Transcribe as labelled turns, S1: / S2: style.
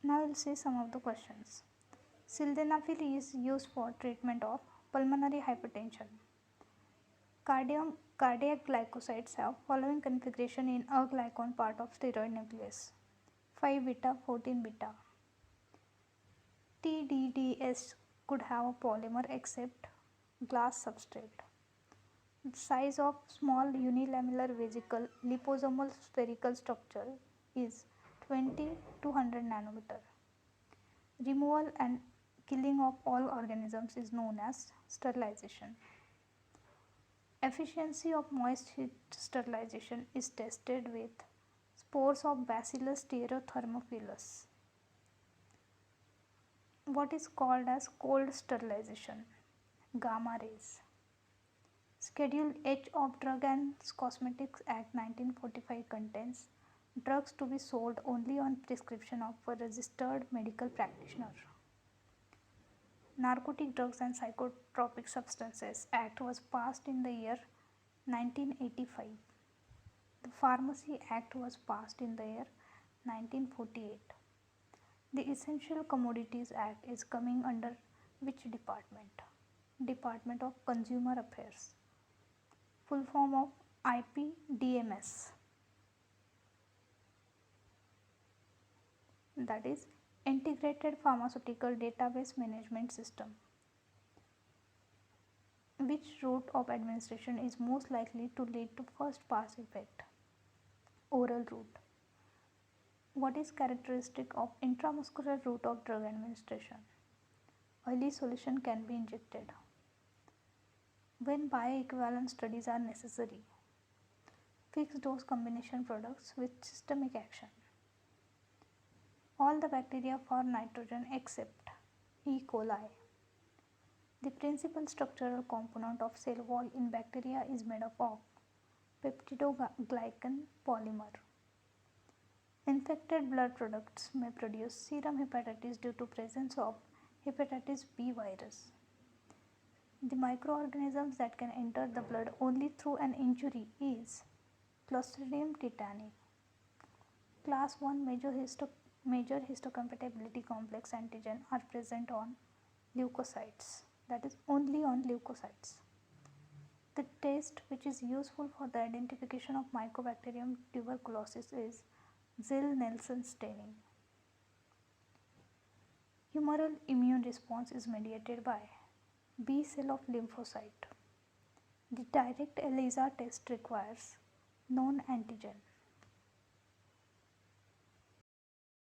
S1: Now we'll see some of the questions. Sildenafil is used for treatment of pulmonary hypertension. Cardiac glycosides have following configuration in aglycone part of steroid nucleus: 5 beta, 14 beta. TDDS could have a polymer except glass substrate. The size of small unilamellar vesicle liposomal spherical structure is 20 to 100 nanometer. Removal and killing of all organisms is known as sterilization. Efficiency of moist heat sterilization is tested with spores of Bacillus stereothermophilus. What is called as cold sterilization? Gamma rays. Schedule H of Drug and Cosmetics Act 1945 contains drugs to be sold only on prescription of a registered medical practitioner. Narcotic Drugs and Psychotropic Substances Act was passed in the year 1985. The Pharmacy Act was passed in the year 1948. The Essential Commodities Act is coming under which department? Department of Consumer Affairs. Full form of IPDMS, that is Integrated Pharmaceutical Database Management System. Which route of administration is most likely to lead to first pass effect? Oral route. What is characteristic of intramuscular route of drug administration? Early solution can be injected. When bioequivalent studies are necessary? Fixed dose combination products with systemic action. All the bacteria for nitrogen except E. coli. The principal structural component of cell wall in bacteria is made up of peptidoglycan polymer. Infected blood products may produce serum hepatitis due to presence of hepatitis B virus. The microorganisms that can enter the blood only through an injury is Clostridium tetani. Class 1 major histocompatibility complex antigen are present on leukocytes, that is only on leukocytes. The test which is useful for the identification of Mycobacterium tuberculosis is Ziehl-Neelsen staining. Humoral immune response is mediated by B cell of lymphocyte. The direct ELISA test requires known antigen.